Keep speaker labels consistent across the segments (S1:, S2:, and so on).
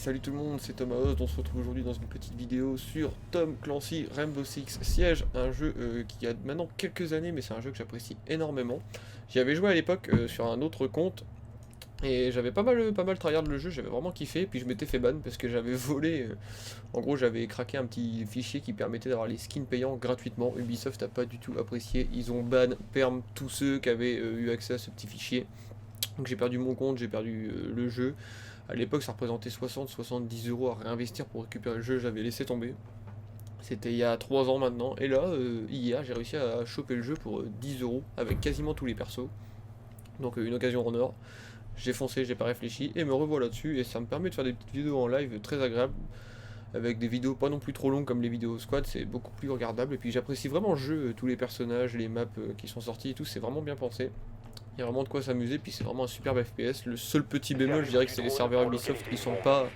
S1: salut tout le monde, c'est Thomas Host. On se retrouve aujourd'hui dans une petite vidéo sur Tom Clancy Rainbow Six Siege, un jeu qui a maintenant quelques années, mais c'est un jeu que j'apprécie énormément. J'y avais joué à l'époque sur un autre compte et j'avais pas mal tryhard le jeu, j'avais vraiment kiffé. Puis je m'étais fait ban parce que j'avais volé, en gros j'avais craqué un petit fichier qui permettait d'avoir les skins payants gratuitement. Ubisoft n'a pas du tout apprécié, ils ont ban perm tous ceux qui avaient eu accès à ce petit fichier. Donc j'ai perdu mon compte, j'ai perdu le jeu. À l'époque, ça représentait 60-70 euros à réinvestir pour récupérer le jeu, j'avais laissé tomber. C'était il y a 3 ans maintenant. Et là, hier, j'ai réussi à choper le jeu pour 10 euros avec quasiment tous les persos. Donc une occasion en or. J'ai foncé, j'ai pas réfléchi et me revoilà dessus. Et ça me permet de faire des petites vidéos en live très agréables. Avec des vidéos pas non plus trop longues comme les vidéos squad, c'est beaucoup plus regardable. Et puis j'apprécie vraiment le jeu, tous les personnages, les maps qui sont sortis et tout, c'est vraiment bien pensé. Il y a vraiment de quoi s'amuser, puis c'est vraiment un superbe FPS. Le seul petit bémol, je dirais que c'est les serveurs Ubisoft qui sont pas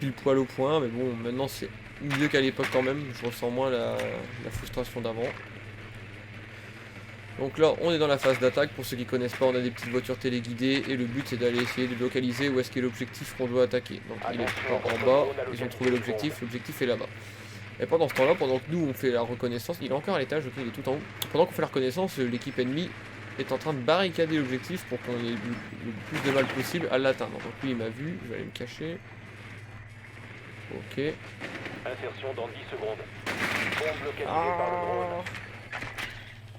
S1: pile poil au point, mais bon, maintenant c'est mieux qu'à l'époque quand même. Je ressens moins la frustration d'avant. Donc là, on est dans la phase d'attaque. Pour ceux qui connaissent pas, on a des petites voitures téléguidées et le but c'est d'aller essayer de localiser où est-ce qu'est l'objectif qu'on doit attaquer. Donc il est en bas, ils ont trouvé l'objectif est là-bas. Et pendant ce temps-là, pendant que nous on fait la reconnaissance, il est encore à l'étage, ok, il est tout en haut. Pendant qu'on fait la reconnaissance, l'équipe ennemie est en train de barricader l'objectif pour qu'on ait le plus de mal possible à l'atteindre. Donc lui il m'a vu, je vais aller me cacher. Ok.
S2: Insertion dans 10 secondes. Bombe localisée par le drone.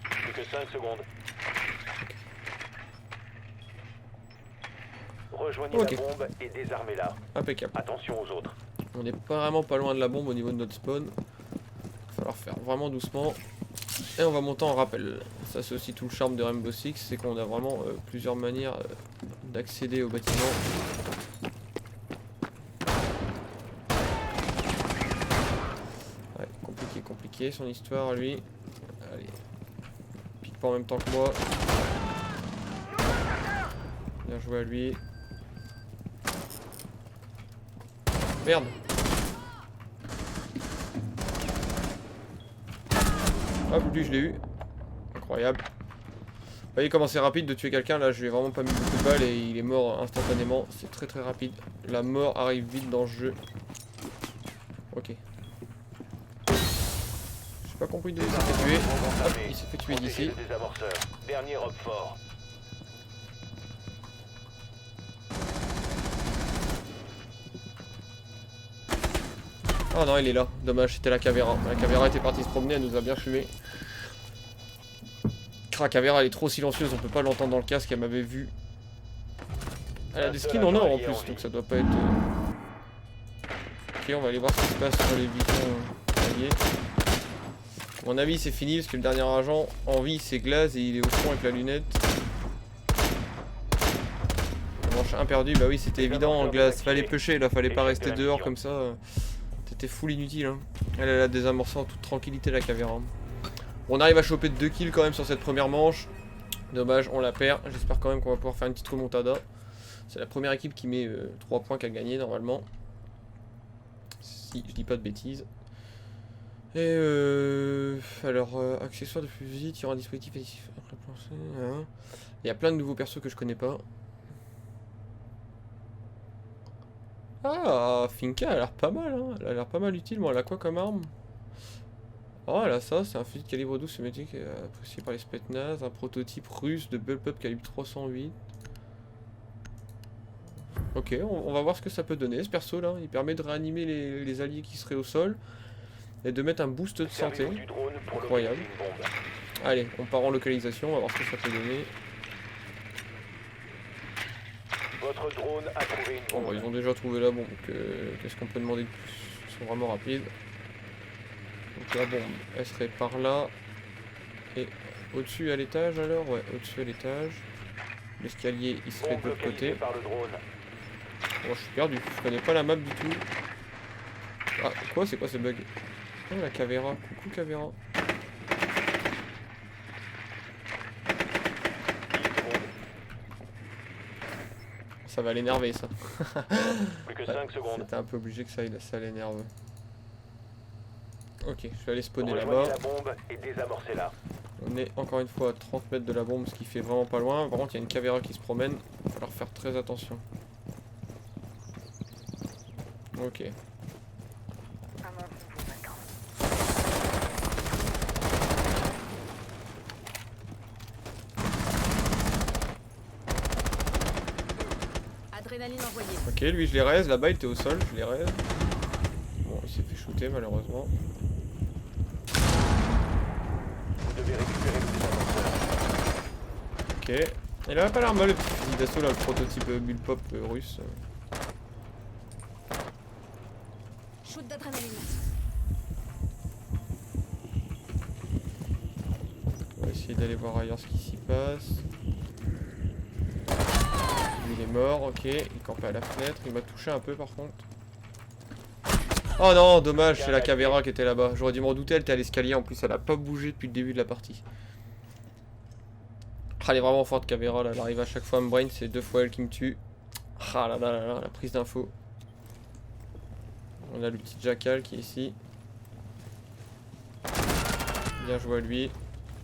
S2: Plus que 5 secondes. Rejoignez la bombe et désarmez-la.
S1: Impeccable.
S2: Attention aux autres.
S1: On n'est pas vraiment pas loin de la bombe au niveau de notre spawn. Il va falloir faire vraiment doucement. Et on va monter en rappel. Ça c'est aussi tout le charme de Rainbow Six, c'est qu'on a vraiment plusieurs manières d'accéder au bâtiment. Ouais, compliqué son histoire lui. Allez. Pique pas en même temps que moi. Bien joué à lui. Merde. Hop, lui je l'ai eu. Incroyable. Vous voyez comment c'est rapide de tuer quelqu'un, là je lui ai vraiment pas mis beaucoup de balles et il est mort instantanément. C'est très rapide. La mort arrive vite dans le jeu. Ok. J'ai pas compris d'où il s'est fait tuer. Hop, il s'est fait tuer d'ici.
S2: Dernier rock fort.
S1: Ah non, il est là. Dommage, c'était la Cavéra. La Cavéra était partie se promener, elle nous a bien fumé. La Cavéra elle est trop silencieuse, on peut pas l'entendre dans le casque, elle m'avait vu. Elle a des skins en or en plus, donc ça doit pas être... Ok, on va aller voir ce qui se passe sur les visions alliés. À mon avis c'est fini parce que le dernier agent en vie c'est Glaze et il est au fond avec la lunette. Manche 1 perdu, bah oui c'était évident Glaze, fallait pêcher là, fallait pas rester dehors comme ça. C'était full inutile hein. Elle a désamorcé en toute tranquillité la Cavéra. On arrive à choper 2 kills quand même sur cette première manche. Dommage, on la perd. J'espère quand même qu'on va pouvoir faire une petite remontada. C'est la première équipe qui met 3 points qu'à gagner normalement. Si je dis pas de bêtises. Et alors, accessoires de fusil, tirant un dispositif additif. Il y a plein de nouveaux persos que je connais pas. Ah, Finka a l'air pas mal, hein. Elle a l'air pas mal utile. Bon, elle a quoi comme arme? Oh là ça, c'est un fusil de calibre 12 soviétique apprécié par les Spetsnaz, un prototype russe de bullpup calibre 308. Ok, on va voir ce que ça peut donner ce perso là, il permet de réanimer les alliés qui seraient au sol et de mettre un boost de santé. Incroyable. Allez, on part en localisation, on va voir ce que ça peut donner.
S2: Votre drone a trouvé une bombe.
S1: Bon, bah, ils ont déjà trouvé la bombe, donc qu'est-ce qu'on peut demander de plus? Ils sont vraiment rapides. Donc la bombe, elle serait par là. Et au-dessus à l'étage alors? Ouais, au-dessus à l'étage. L'escalier, il serait de l'autre côté. Oh, je suis perdu, je connais pas la map du tout. Ah, quoi? C'est quoi ce bug? Oh, la Cavéra. Coucou Cavéra. Ça va l'énerver ça.
S2: Plus que 5 secondes.
S1: C'était un peu obligé que ça l'énerve. Ok, je vais aller spawner là-bas. On est encore une fois à 30 mètres de la bombe, ce qui fait vraiment pas loin. Par contre, il y a une Cavéra qui se promène. Il va falloir faire très attention. Ok.
S3: Adrénaline envoyée.
S1: Ok, lui je les raise, là-bas il était au sol, je les raise. Bon, il s'est fait shooter malheureusement.
S2: Vous devez récupérer le désamorceur.
S1: Ok. Il avait pas l'air mal le petit fusil d'assaut là, le prototype Bullpop russe.
S3: Shoot d'adrénaline.
S1: On va essayer d'aller voir ailleurs ce qui s'y passe. Il est mort, ok. Il campait à la fenêtre. Il m'a touché un peu par contre. Oh non, dommage, c'est la Caveira qui était là-bas. J'aurais dû m'en douter, elle était à l'escalier. En plus, elle a pas bougé depuis le début de la partie. Ah, elle est vraiment forte, Caveira. Là. Elle arrive à chaque fois à me brain. C'est 2 fois elle qui me tue. Ah là là là là, la prise d'info. On a le petit Jackal qui est ici. Bien joué à lui.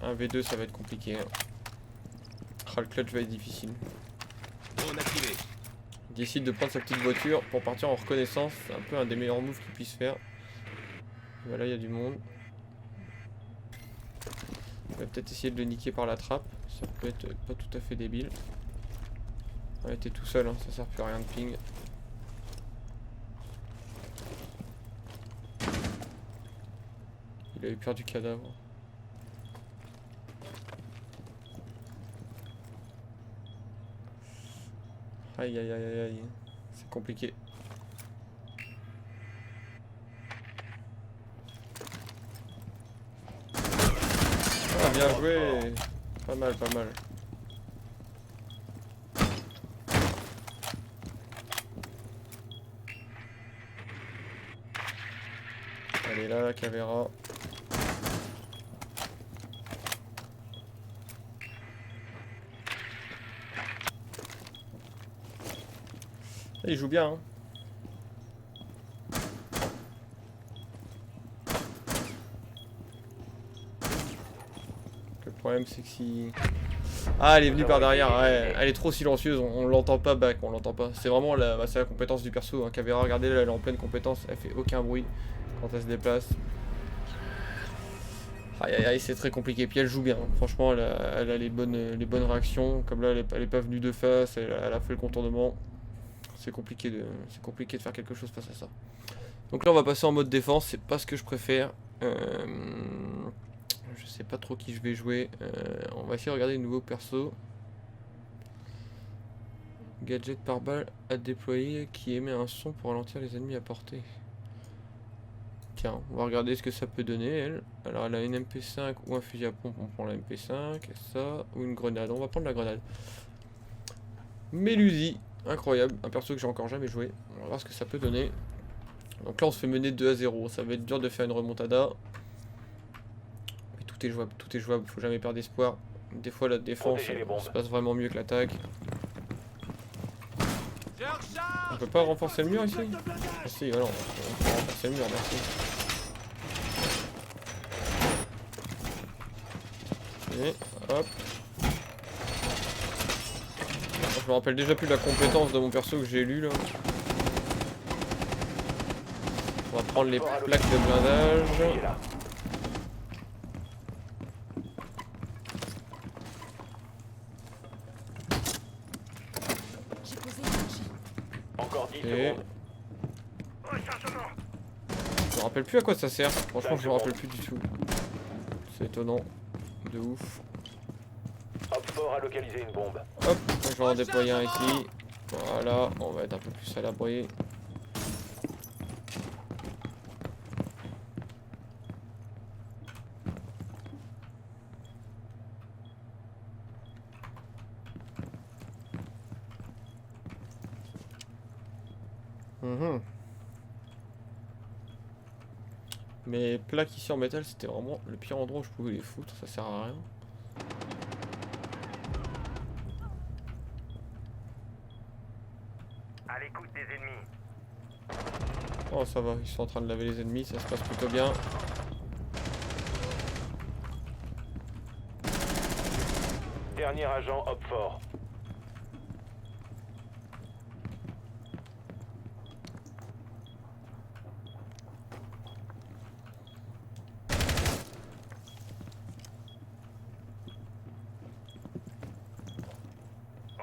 S1: Un V2, ça va être compliqué. Hein. Ah, le clutch va être difficile. Il décide de prendre sa petite voiture pour partir en reconnaissance. C'est un peu un des meilleurs moves qu'il puisse faire. Voilà, il y a du monde. On va peut-être essayer de le niquer par la trappe. Ça peut être pas tout à fait débile. On était tout seul, hein. Ça sert plus à rien de ping. Il avait perdu cadavre. Aïe aïe aïe aïe aïe. C'est compliqué. Ah, bien joué. Pas mal, pas mal. Elle est là, la Caveira. Il joue bien, hein. Le problème c'est que si... Ah, elle est venue par derrière, ouais. Elle est trop silencieuse, on l'entend pas back, on l'entend pas. C'est vraiment la, bah, c'est la compétence du perso, hein. Caveira, regardez là, elle est en pleine compétence, elle fait aucun bruit quand elle se déplace. Aïe aïe aïe, c'est très compliqué, puis elle joue bien, hein. Franchement elle a les bonnes réactions, comme là elle est pas venue de face, elle a fait le contournement. C'est compliqué de faire quelque chose face à ça. Donc là on va passer en mode défense, c'est pas ce que je préfère. Je sais pas trop qui je vais jouer. On va essayer de regarder les nouveaux persos. Gadget par balle à déployer qui émet un son pour ralentir les ennemis à portée. Tiens, on va regarder ce que ça peut donner elle. Alors elle a une MP5 ou un fusil à pompe, on prend la MP5, et ça, ou une grenade. On va prendre la grenade. Mélusi. Incroyable, un perso que j'ai encore jamais joué. On va voir ce que ça peut donner. Donc là on se fait mener 2-0. Ça va être dur de faire une remontada. Mais tout est jouable, faut jamais perdre espoir. Des fois la défense se passe vraiment mieux que l'attaque. On peut pas renforcer le mur ici? Ah si, voilà, on peut renforcer le mur, merci. Et hop. Je me rappelle déjà plus de la compétence de mon perso que j'ai lu là. On va prendre les plaques de blindage.
S2: Encore 10
S1: Et...
S2: secondes.
S1: Je me rappelle plus à quoi ça sert. Franchement, je me rappelle plus du tout. C'est étonnant. De ouf.
S2: Hop fort a localisé une bombe.
S1: Hop, je vais en déployer un ici. Voilà, on va être un peu plus à l'abri. Mais plaques ici en métal, c'était vraiment le pire endroit où je pouvais les foutre, ça sert à rien.
S2: À l'écoute des ennemis.
S1: Oh ça va, ils sont en train de laver les ennemis, ça se passe plutôt bien.
S2: Dernier agent hop fort.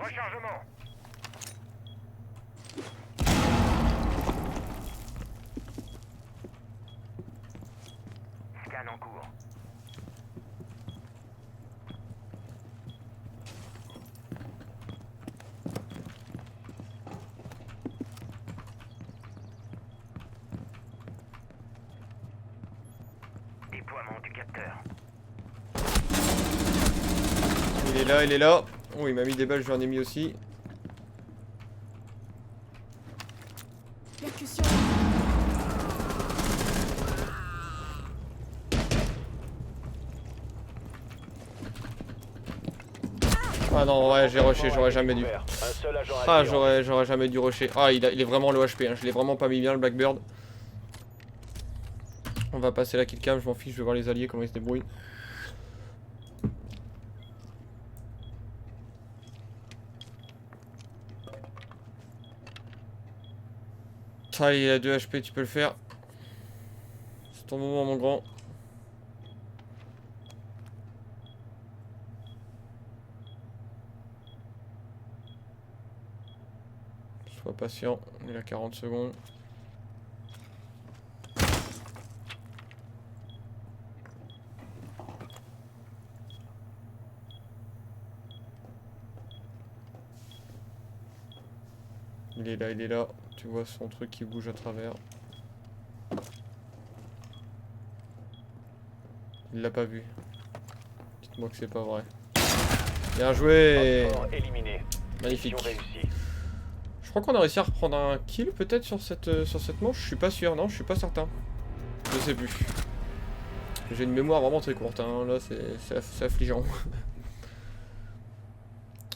S4: Rechargement. Scan en cours. Déploiement du capteur.
S1: Il est là, il est là. Oh, il m'a mis des balles, je lui en ai mis aussi.
S3: Percussion.
S1: Ah non, ouais, j'ai rushé, j'aurais jamais dû.
S2: Un seul agent
S1: Ah,
S2: actif.
S1: j'aurais jamais dû rusher. Ah, il est vraiment low HP, hein. Je l'ai vraiment pas mis bien le Blackbird. On va passer la killcam, je m'en fiche, je vais voir les alliés comment ils se débrouillent. Ça, il a 2 HP, tu peux le faire. C'est ton moment, mon grand. Sois patient, il a 40 secondes. Il est là, il est là. Tu vois son truc qui bouge à travers. Il l'a pas vu. Dites-moi que c'est pas vrai. Bien joué.
S2: Fort éliminé.
S1: Magnifique.
S2: Mission réussie.
S1: Je crois qu'on a réussi à reprendre un kill peut-être sur cette manche. Je suis pas sûr, non, je suis pas certain. Je sais plus. J'ai une mémoire vraiment très courte, hein. Là c'est affligeant.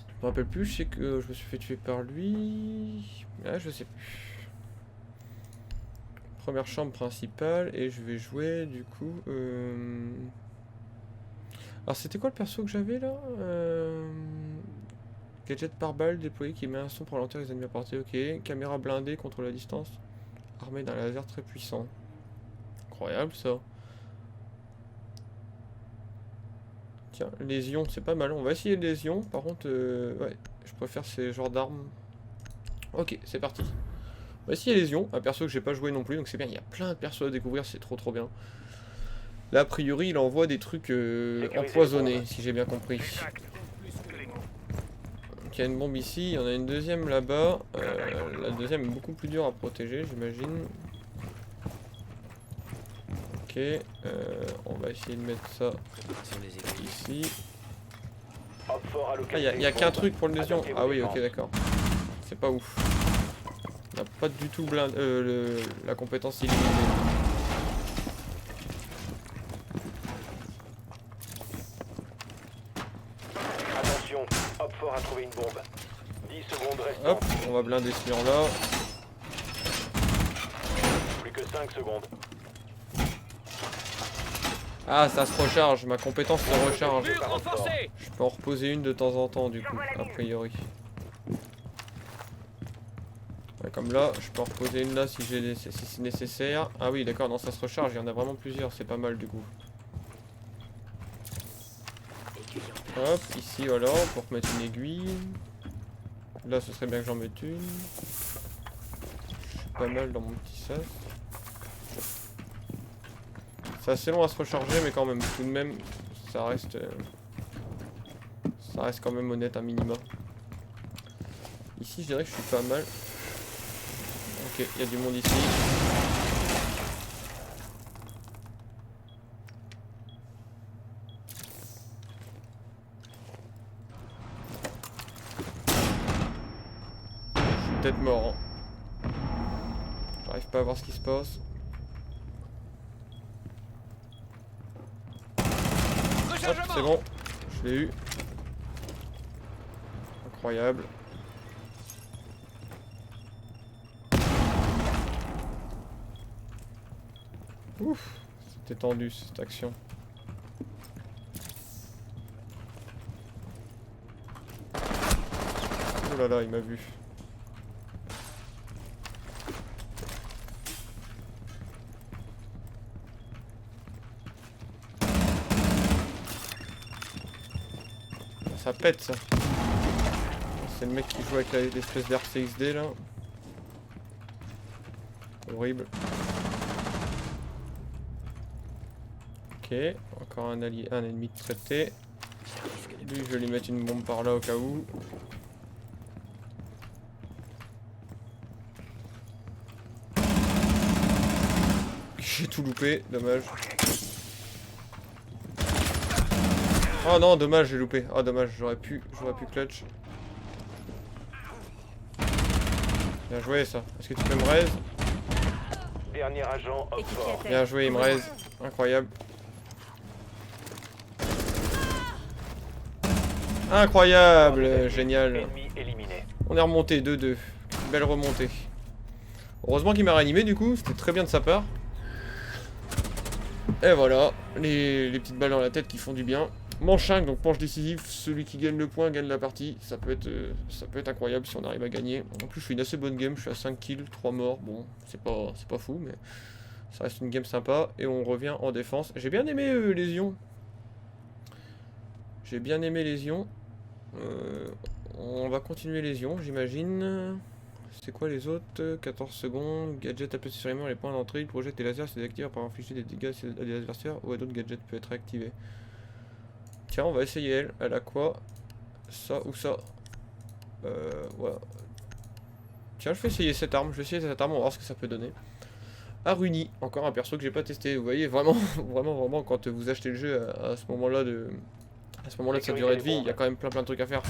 S1: Je me rappelle plus, je sais que je me suis fait tuer par lui. Ah, je sais plus. Première chambre principale et je vais jouer du coup. Alors c'était quoi le perso que j'avais là Gadget par balle déployé qui émet un son pour ralentir les ennemis à portée, ok. Caméra blindée contre la distance. Armée d'un laser très puissant. Incroyable ça. Tiens, lésion, c'est pas mal. On va essayer lésion. Par contre, ouais, je préfère ces genres d'armes. Ok, c'est parti. On va essayer lésion. Un perso que j'ai pas joué non plus, donc c'est bien. Il y a plein de persos à découvrir, c'est trop bien. Là, a priori, il envoie des trucs empoisonnés, si j'ai bien compris. Donc, il y a une bombe ici, il y en a une deuxième là-bas. La deuxième est beaucoup plus dure à protéger, j'imagine. Ok, on va essayer de mettre ça ici. Ah, il y a qu'un truc pour le lésion. Ah oui, ok, d'accord. C'est pas ouf. On n'a pas du tout la compétence illimitée.
S2: Attention, Hop Fort a trouvé une bombe. 10 secondes restantes.
S1: Hop, on va blinder ce mur là.
S2: Plus que 5 secondes.
S1: Ah, ça se recharge, ma compétence se recharge.
S2: Par Hop Fort.
S1: Je peux en reposer une de temps en temps du coup, a priori. Ouais, comme là, je peux en reposer une là si c'est nécessaire. Ah oui, d'accord, non, ça se recharge, il y en a vraiment plusieurs, c'est pas mal du coup. Hop, ici voilà, pour mettre une aiguille. Là, ce serait bien que j'en mette une. Je suis pas mal dans mon petit sas. C'est assez long à se recharger, mais quand même, tout de même, ça reste quand même honnête un minima. Ici, je dirais que je suis pas mal. Ok, il y a du monde ici. Je suis peut-être mort. Hein. J'arrive pas à voir ce qui se passe. Hop, c'est bon, je l'ai eu. Incroyable. Ouf, c'était tendu cette action. Oh là là, il m'a vu. Ça pète ça. C'est le mec qui joue avec l'espèce d'RCXD là. Horrible. Ok, encore un allié, un ennemi traité. Lui, je vais lui mettre une bombe par là au cas où. J'ai tout loupé, dommage. Oh non, dommage, j'ai loupé. Oh dommage, j'aurais pu clutch. Bien joué ça. Est-ce que tu peux me raise?
S2: Dernier agent au fort.
S1: Bien joué, il me raise. Incroyable. Incroyable, génial.
S2: Ennemi éliminé.
S1: On est remonté 2-2. Belle remontée. Heureusement qu'il m'a réanimé du coup, c'était très bien de sa part. Et voilà, les petites balles dans la tête qui font du bien. Manche 5, donc manche décisive, celui qui gagne le point gagne la partie. Ça peut être incroyable si on arrive à gagner. En plus je fais une assez bonne game, je suis à 5 kills, 3 morts. Bon, c'est pas fou, mais ça reste une game sympa. Et on revient en défense. J'ai bien aimé Lésion. J'ai bien aimé Lésion. On va continuer Lésion, j'imagine. C'est quoi les autres? 14 secondes, gadget appuyé sur les points d'entrée, il projette des lasers, c'est activé par infliger des dégâts à des adversaires ou à d'autres gadgets peut être réactivé. Tiens, on va essayer elle. Elle a quoi? Ça ou ça? Voilà. Tiens, je vais essayer cette arme. On va voir ce que ça peut donner. Aruni, encore un perso que j'ai pas testé. Vous voyez, vraiment, vraiment, quand vous achetez le jeu à ce moment-là de sa durée de vie, il y a quand même plein de trucs à faire.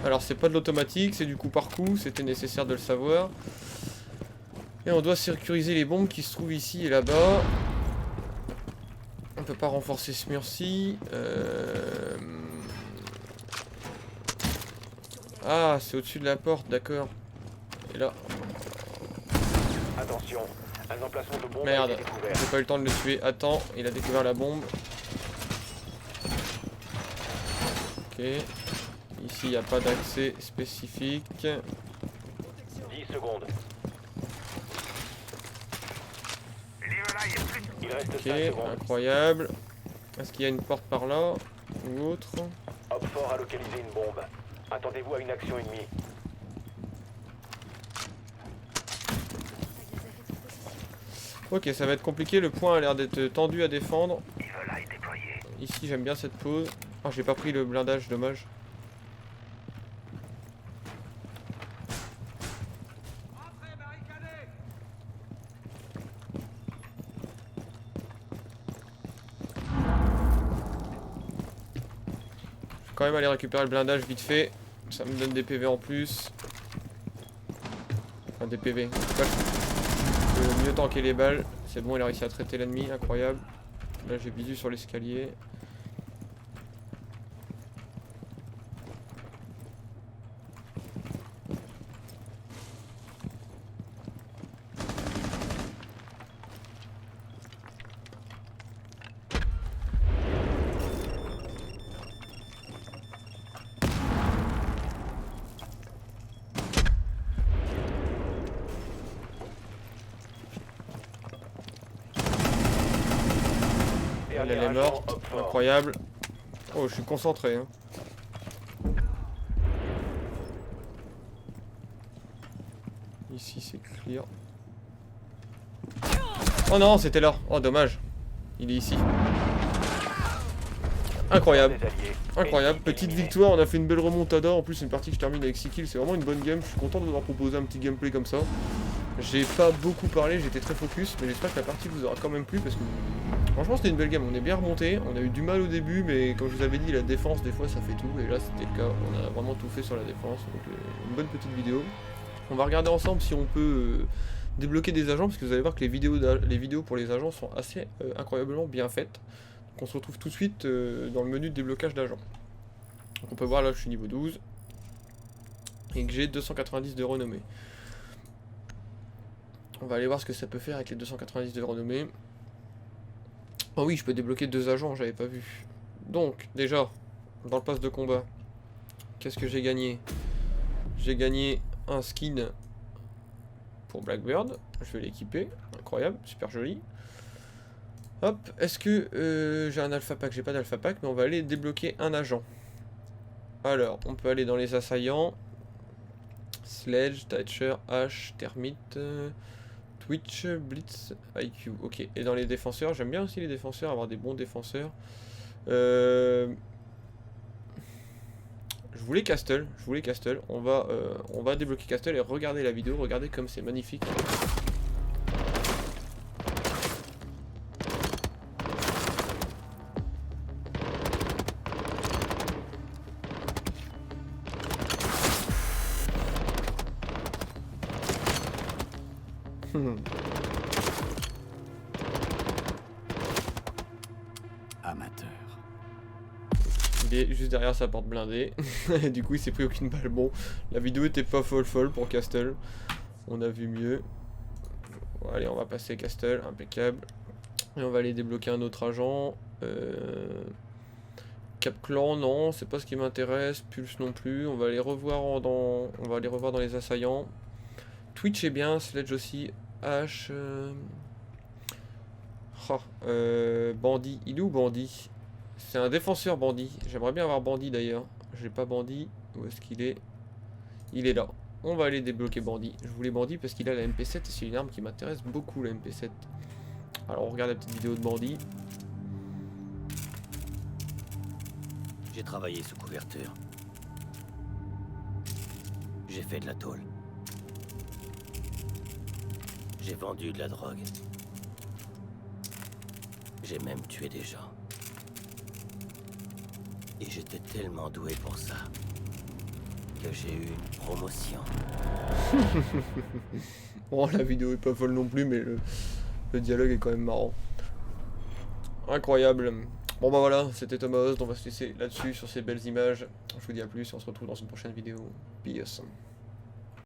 S1: Alors, c'est pas de l'automatique, c'est du coup par coup. C'était nécessaire de le savoir. Et on doit sécuriser les bombes qui se trouvent ici et là-bas. On peut pas renforcer ce mur-ci. Ah, c'est au-dessus de la porte, d'accord. Et là.
S2: Attention, un emplacement de bombe
S1: Merde,
S2: a été découvert.
S1: j'ai pas eu le temps de le tuer. Attends, il a découvert la bombe. Ok. Ici, il n'y a pas d'accès spécifique.
S2: 10 secondes. Il reste 5
S1: Ok,
S2: secondes.
S1: incroyable. Est-ce qu'il y a une porte par là ou autre?
S2: Opfort a localisé une bombe. Attendez-vous à une action ennemie.
S1: Ok, ça va être compliqué. Le point a l'air d'être tendu à défendre.
S4: Voilà est déployé.
S1: Ici, j'aime bien cette pause. Oh, j'ai pas pris le blindage, dommage. Je vais quand même aller récupérer le blindage vite fait. Ça me donne des PV en plus. Enfin, des PV. En tout cas, je peux mieux tanker les balles. C'est bon, il a réussi à traiter l'ennemi, incroyable. Là, j'ai bisu sur l'escalier. Elle est morte, incroyable. Oh, je suis concentré. Hein. Ici, c'est clear. Oh non, c'était là. Oh, dommage. Il est ici. Incroyable. Incroyable. Petite victoire, on a fait une belle remontada. En plus, une partie que je termine avec 6 kills. C'est vraiment une bonne game. Je suis content de vous avoir proposé un petit gameplay comme ça. J'ai pas beaucoup parlé, j'étais très focus. Mais j'espère que la partie vous aura quand même plu parce que franchement, c'était une belle game. On est bien remonté. On a eu du mal au début, mais comme je vous avais dit, la défense, des fois, ça fait tout. Et là, c'était le cas. On a vraiment tout fait sur la défense. Donc, une bonne petite vidéo. On va regarder ensemble si on peut débloquer des agents. Parce que vous allez voir que les vidéos pour les agents sont assez incroyablement bien faites. Donc, on se retrouve tout de suite dans le menu de déblocage d'agents. Donc, on peut voir là, je suis niveau 12. Et que j'ai 290 de renommée. On va aller voir ce que ça peut faire avec les 290 de renommée. Oh oui, je peux débloquer 2 agents, j'avais pas vu. Donc, déjà, dans le pass de combat, qu'est-ce que j'ai gagné? J'ai gagné un skin pour Blackbird. Je vais l'équiper. Incroyable, super joli. Hop, est-ce que j'ai un alpha pack? J'ai pas d'alpha pack, mais on va aller débloquer un agent. Alors, on peut aller dans les assaillants. Sledge, Thatcher, Ash, Termite, Twitch, Blitz, IQ. Ok, et dans les défenseurs, j'aime bien aussi les défenseurs, avoir des bons défenseurs. Je voulais Castle, On va débloquer Castle et regarder la vidéo, regardez comme c'est magnifique.
S5: Amateur.
S1: Il est juste derrière sa porte blindée. Du coup il s'est pris aucune balle. Bon, la vidéo était pas folle pour Castle. On a vu mieux. Bon, allez, on va passer Castle, impeccable. Et on va aller débloquer un autre agent. Cap Clan, non, c'est pas ce qui m'intéresse. Pulse non plus. On va aller revoir dans les assaillants. Twitch est bien, Sledge aussi. H. Bandit. Il est où Bandit? C'est un défenseur Bandit. J'aimerais bien avoir Bandit d'ailleurs. J'ai pas Bandit. Où est-ce qu'il est? Il est là. On va aller débloquer Bandit. Je voulais Bandit parce qu'il a la MP7 et c'est une arme qui m'intéresse beaucoup, la MP7. Alors on regarde la petite vidéo de Bandit.
S6: J'ai travaillé sous couverture. J'ai fait de la tôle. J'ai vendu de la drogue. J'ai même tué des gens. Et j'étais tellement doué pour ça que j'ai eu une promotion.
S1: Bon, la vidéo est pas folle non plus, mais le dialogue est quand même marrant. Incroyable. Bon bah voilà, c'était Thomas, on va se laisser là-dessus sur ces belles images. Je vous dis à plus et on se retrouve dans une prochaine vidéo. Peace.